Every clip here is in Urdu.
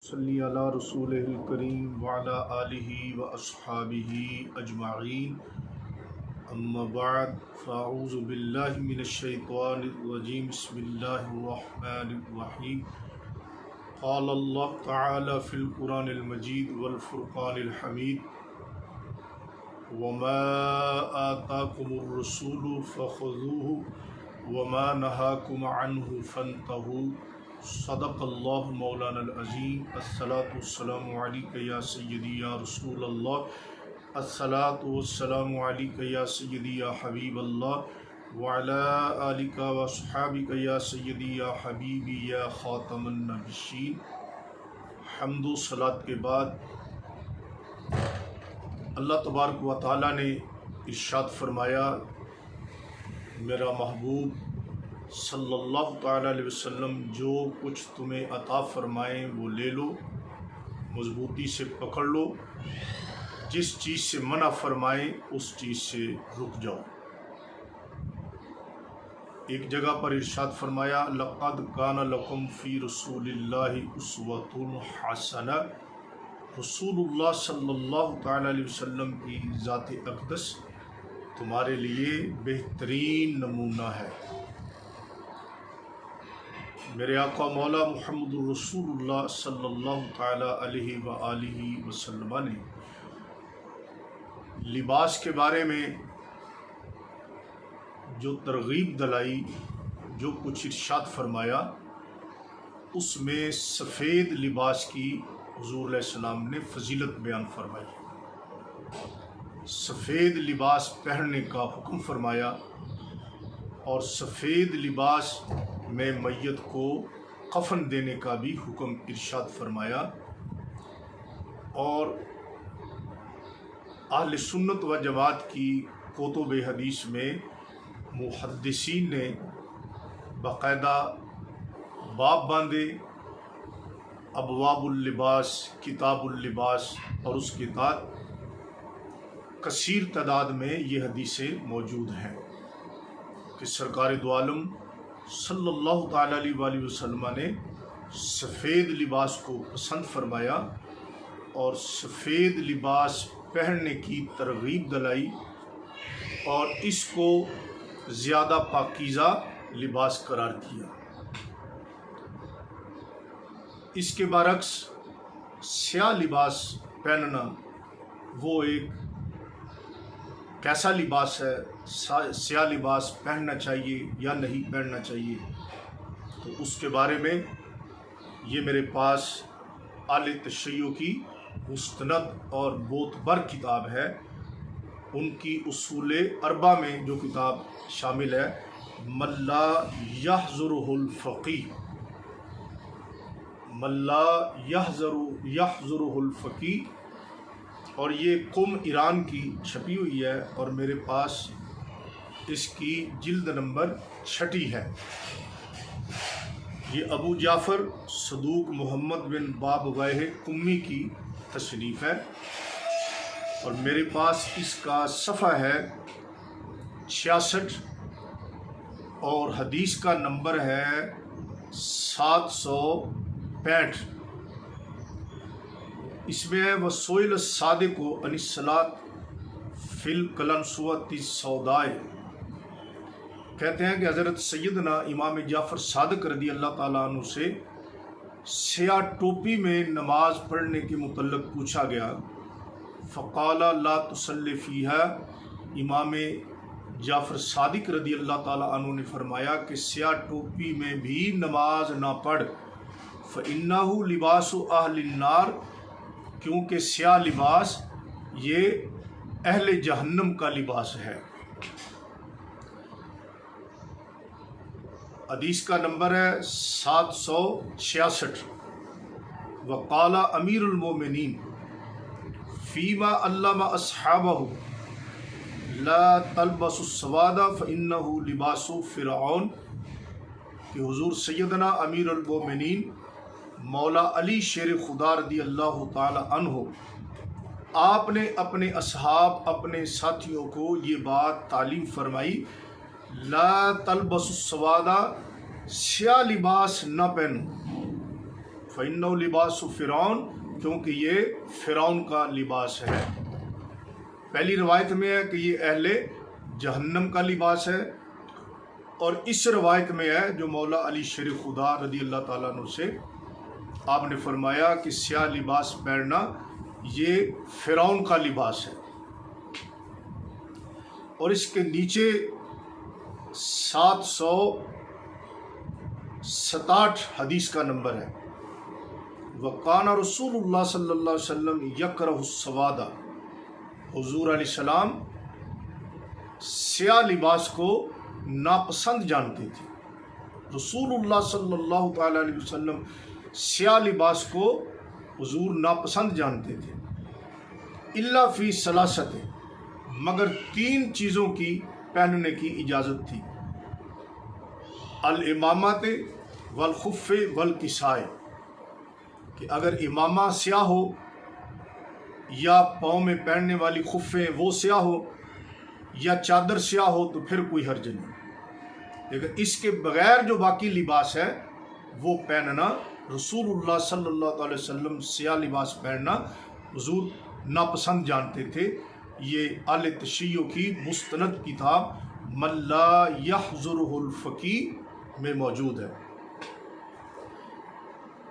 صلی علی رسول الکریم وعلی آلہ و اصحابہ اجمعین اما بعد فاعوذ باللہ من الشیطان الرجیم بسم اللہ الرحمن الرحیم قال اللہ تعالی فی القرآن المجید والفرقان الحمید وما آتاکم الرسول فخذوه وما نہاکم عنہ فانتہوا صدق اللہ مولانا العظیم الصلاۃ والسلام علیک یا سیدی یا رسول اللہ الصلاۃ والسلام علیک یا سیدی یا حبیب اللہ وعلی آلک و صحابک یا سیدی یا حبیبی یا خاتم النبیین۔ حمد و صلاۃ کے بعد اللہ تبارک و تعالیٰ نے ارشاد فرمایا، میرا محبوب صلی اللہ تعالیٰ علیہ وسلم جو کچھ تمہیں عطا فرمائیں وہ لے لو، مضبوطی سے پکڑ لو، جس چیز سے منع فرمائیں اس چیز سے رک جاؤ۔ ایک جگہ پر ارشاد فرمایا، لقد کان لکم فی رسول اللہ اسوۃ حسنہ، رسول اللہ صلی اللہ تعالیٰ علیہ وسلم کی ذات اقدس تمہارے لیے بہترین نمونہ ہے۔ میرے آقا مولا محمد الرسول اللہ صلی اللہ تعالیٰ علیہ وآلہ وسلم نے لباس کے بارے میں جو ترغیب دلائی، جو کچھ ارشاد فرمایا، اس میں سفید لباس کی حضور علیہ السلام نے فضیلت بیان فرمائی، سفید لباس پہننے کا حکم فرمایا، اور سفید لباس میں میت کو کفن دینے کا بھی حکم ارشاد فرمایا۔ اور اہل سنت و جماعت کی کتب حدیث میں محدثین نے باقاعدہ باب باندھے، ابواب اللباس، کتاب اللباس، اور اس کے بعد کثیر تعداد میں یہ حدیثیں موجود ہیں کہ سرکار دو عالم صلی اللہ تعالیٰ علیہ وآلہ وسلم نے سفید لباس کو پسند فرمایا اور سفید لباس پہننے کی ترغیب دلائی، اور اس کو زیادہ پاکیزہ لباس قرار دیا۔ اس کے برعکس سیاہ لباس پہننا وہ ایک کیسا لباس ہے، سیاہ لباس پہننا چاہیے یا نہیں پہننا چاہیے، تو اس کے بارے میں یہ میرے پاس اہل تشیع کی مستند اور معتبر کتاب ہے، ان کی اصول اربع میں جو کتاب شامل ہے، من لا یحضرہ الفقیہ، من لا یحضرہ الفقیہ، اور یہ قم ایران کی چھپی ہوئی ہے، اور میرے پاس اس کی جلد نمبر 6 ہے۔ یہ ابو جعفر صدوق محمد بن بابویہ قمی کی تصنیف ہے، اور میرے پاس اس کا صفحہ ہے 66، اور حدیث کا نمبر ہے 765۔ اس میں ہے وَسُئِلَ الصَّادِقُ عَنِ الصَّلَاةِ فِي الْقَلَنسُوَةِ السَّوْدَاءِ، کہتے ہیں کہ حضرت سیدنا امام جعفر صادق رضی اللہ تعالیٰ عنہ سے سیاہ ٹوپی میں نماز پڑھنے کے متعلق پوچھا گیا، فقال لا تصلی فیہا، امام جعفر صادق رضی اللہ تعالیٰ عنہ نے فرمایا کہ سیاہ ٹوپی میں بھی نماز نہ پڑھ، فإنہ لباس اہل النار، کیونکہ سیاہ لباس یہ اہل جہنم کا لباس ہے۔ حدیث کا نمبر ہے 766۔ وقال امیر المومنین فیما علم اصحابہ لا تلبسوا السواد فإنہ لباس فرعون، کہ حضور سیدنا امیر المومنین مولا علی شیر خدا رضی اللہ تعالی عنہ، آپ نے اپنے اصحاب، اپنے ساتھیوں کو یہ بات تعلیم فرمائی، لا تلبسوا السواد، سیاہ لباس نہ پہنو، فَإِنَّهُ لِبَاسُ فِرْعَوْنَ، کیونکہ یہ فرعون کا لباس ہے۔ پہلی روایت میں ہے کہ یہ اہل جہنم کا لباس ہے، اور اس روایت میں ہے جو مولا علی شیر خدا رضی اللہ تعالیٰ عنہ سے آپ نے فرمایا کہ سیاہ لباس پہننا یہ فرعون کا لباس ہے۔ اور اس کے نیچے 767 حدیث کا نمبر ہے، وَقَانَ رسول اللہ صلی اللہ علیہ وسلم یکرہ السواد، حضور علیہ السلام سیاہ لباس کو ناپسند جانتے تھے۔ رسول اللہ صلی اللہ تعالیٰ علیہ وسلم سیاہ لباس کو حضور ناپسند جانتے تھے، الا فی ثلاثۃ، مگر 3 چیزوں کی پہننے کی اجازت تھی، الامامۃ والخف والکساء، کہ اگر امامہ سیاہ ہو یا پاؤں میں پہننے والی خفیں وہ سیاہ ہو یا چادر سیاہ ہو تو پھر کوئی حرج نہیں، لیکن اس کے بغیر جو باقی لباس ہے وہ پہننا رسول اللہ صلی اللہ علیہ وسلم سیاہ لباس پہننا حضور ناپسند جانتے تھے۔ یہ اہل تشیع کی مستند کتاب من لا یحضرہ الفقیہ میں موجود ہے،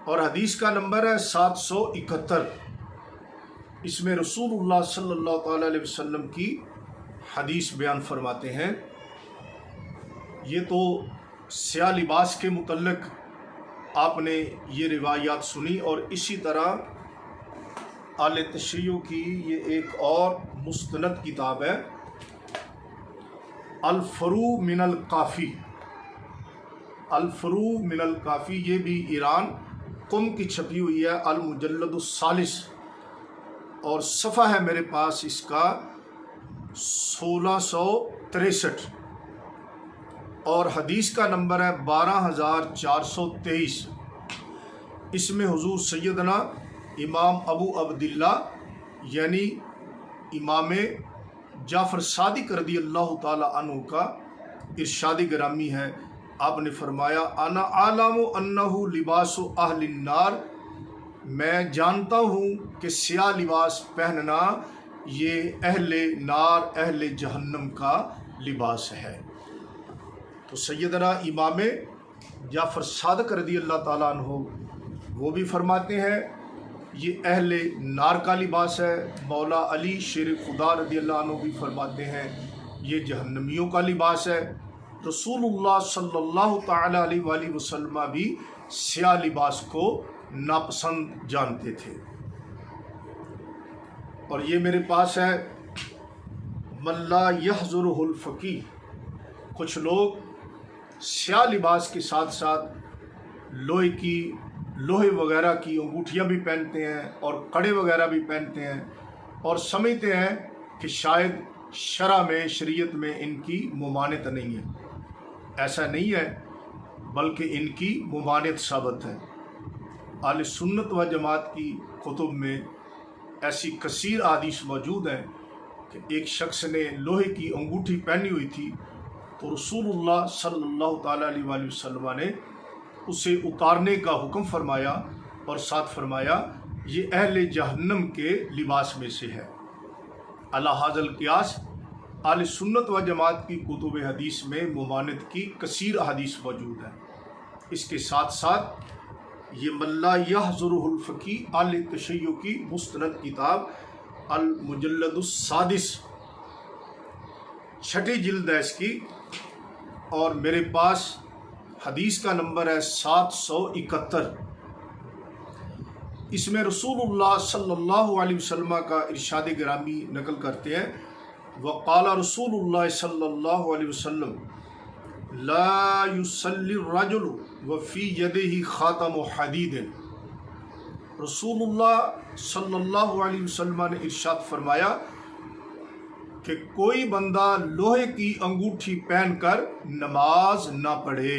اور حدیث کا نمبر ہے 771۔ اس میں رسول اللہ صلی اللہ تعالیٰ علیہ وسلم کی حدیث بیان فرماتے ہیں۔ یہ تو سیاہ لباس کے متعلق آپ نے یہ روایات سنی، اور اسی طرح اہل تشیع کی یہ ایک اور مستند کتاب ہے الفروع من الکافی، الفروع من الکافی، یہ بھی ایران قم کی چھپی ہوئی ہے، المجلد الثالث، اور صفحہ ہے میرے پاس اس کا 1663، اور حدیث کا نمبر ہے 12423۔ اس میں حضور سیدنا امام ابو عبداللہ یعنی امام جعفر صادق رضی اللہ تعالی عنہ کا ارشاد گرامی ہے۔ آپ نے فرمایا انا عالم انہ لباس اہل النار، میں جانتا ہوں کہ سیاہ لباس پہننا یہ اہل نار، اہل جہنم کا لباس ہے۔ تو سیدنا امام جعفر صادق رضی اللہ تعالیٰ عنہ وہ بھی فرماتے ہیں یہ اہل نار کا لباس ہے، مولا علی شیر خدا رضی اللہ عنہ بھی فرماتے ہیں یہ جہنمیوں کا لباس ہے۔ رسول اللہ صلی اللہ تعالیٰ علیہ وآلہ وسلم بھی سیاہ لباس کو ناپسند جانتے تھے۔ اور یہ میرے پاس ہے من لا یحضرہ الفقیہ، کچھ لوگ سیاہ لباس کے ساتھ ساتھ لوہے وغیرہ کی انگوٹھیاں بھی پہنتے ہیں اور کڑے وغیرہ بھی پہنتے ہیں، اور سمجھتے ہیں کہ شاید شرع میں، شریعت میں ان کی ممانعت نہیں ہے۔ ایسا نہیں ہے، بلکہ ان کی ممانعت ثابت ہے۔ اہل سنت و جماعت کی کتب میں ایسی کثیر احادیث موجود ہیں کہ ایک شخص نے لوہے کی انگوٹھی پہنی ہوئی تھی تو رسول اللہ صلی اللہ تعالیٰ علیہ وآلہ وسلم نے اسے اتارنے کا حکم فرمایا، اور ساتھ فرمایا یہ اہل جہنم کے لباس میں سے ہے۔ علی ھذا القیاس اہل سنت و جماعت کی کتب حدیث میں ممانعت کی کثیر احادیث موجود ہیں۔ اس کے ساتھ ساتھ یہ من لا یحضرہ الفقیہ اہل تشیع کی مستند کتاب المجلد السادس، 6 جلد ہے اس کی، اور میرے پاس حدیث کا نمبر ہے 771۔ اس میں رسول اللہ صلی اللہ علیہ وسلم کا ارشاد گرامی نقل کرتے ہیں وقال رسول اللہ صلی اللہ علیہ وسلم لا يصلي الرجل وفي يده خاتم حدید، رسول اللہ صلی اللہ علیہ وسلم نے ارشاد فرمایا کہ کوئی بندہ لوہے کی انگوٹھی پہن کر نماز نہ پڑھے۔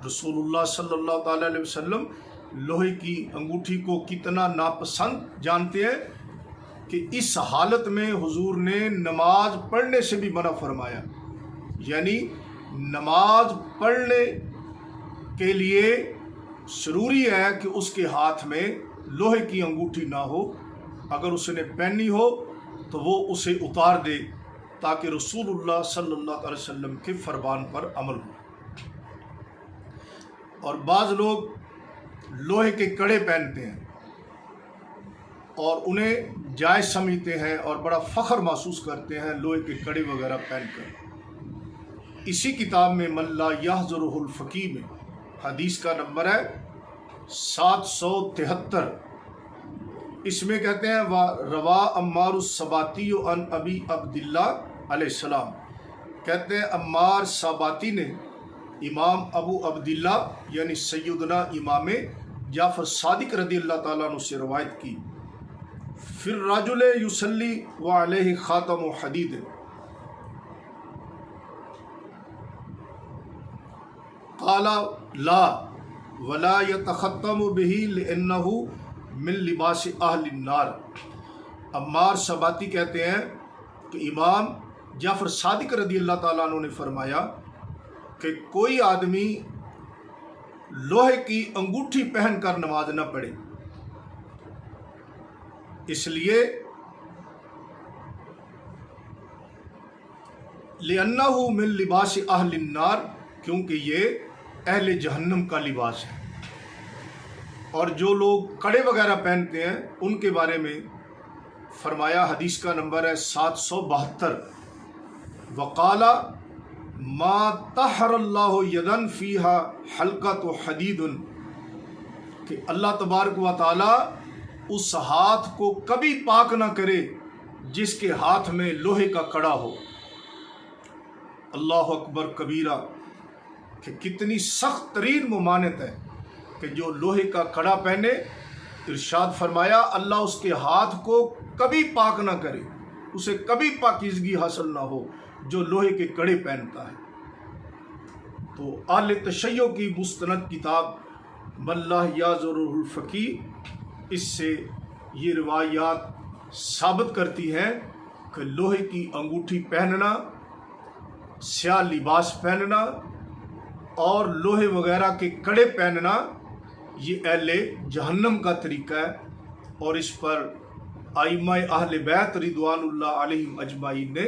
رسول اللہ صلی اللہ تعالیٰ علیہ وسلم لوہے کی انگوٹھی کو کتنا ناپسند جانتے ہیں کہ اس حالت میں حضور نے نماز پڑھنے سے بھی منع فرمایا، یعنی نماز پڑھنے کے لیے ضروری ہے کہ اس کے ہاتھ میں لوہے کی انگوٹھی نہ ہو، اگر اس نے پہنی ہو تو وہ اسے اتار دے تاکہ رسول اللہ صلی اللہ علیہ وسلم کے فرمان پر عمل ہو۔ اور بعض لوگ لوہے کے کڑے پہنتے ہیں اور انہیں جائز سمجھتے ہیں اور بڑا فخر محسوس کرتے ہیں لوہے کے کڑے وغیرہ پہن کر۔ اسی کتاب میں من لا یحضرہ الفقیہ میں حدیث کا نمبر ہے 773، اس میں کہتے ہیں روا عمار السباتی عن ابی عبداللہ علیہ السلام، کہتے ہیں عمار سباتی نے امام ابو عبداللہ یعنی سیدنا امام جعفر صادق رضی اللہ تعالیٰ عنہ سے روایت کی، فی الرجل یصلی وعلیہ خاتم حدید، قال لا ولا يتختم به لأنه من لباس اہل النار۔ عمار سباتی کہتے ہیں کہ امام جعفر صادق رضی اللہ تعالیٰ عنہ نے فرمایا کہ کوئی آدمی لوہے کی انگوٹھی پہن کر نماز نہ پڑھے، اس لیے لِأَنَّهُ مِن لِبَاسِ أَهْلِ النَّارِ، کیونکہ یہ اہل جہنم کا لباس ہے۔ اور جو لوگ کڑے وغیرہ پہنتے ہیں ان کے بارے میں فرمایا، حدیث کا نمبر ہے 772، وقال ما طہر اللہ یدن فیہا حلقۃ حدید، کہ اللہ تبارک و تعالی اس ہاتھ کو کبھی پاک نہ کرے جس کے ہاتھ میں لوہے کا کڑا ہو۔ اللہ اکبر کبیرہ، کہ کتنی سخت ترین ممانعت ہے کہ جو لوہے کا کڑا پہنے۔ ارشاد فرمایا اللہ اس کے ہاتھ کو کبھی پاک نہ کرے، اسے کبھی پاکیزگی حاصل نہ ہو جو لوہے کے کڑے پہنتا ہے۔ تو اہل تشیع کی مستند کتاب من لا یحضرہ الفقیہ، اس سے یہ روایات ثابت کرتی ہیں کہ لوہے کی انگوٹھی پہننا، سیاہ لباس پہننا اور لوہے وغیرہ کے کڑے پہننا یہ اہل جہنم کا طریقہ ہے، اور اس پر ائمہ اہل بیت رضوان اللہ علیہم اجمعین نے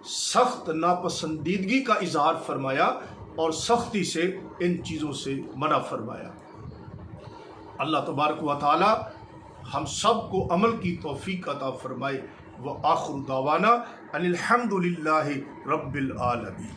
سخت ناپسندیدگی کا اظہار فرمایا اور سختی سے ان چیزوں سے منع فرمایا۔ اللہ تبارک و تعالی ہم سب کو عمل کی توفیق عطا فرمائے۔ وآخر دعوانا ان الحمد للہ رب العالمین۔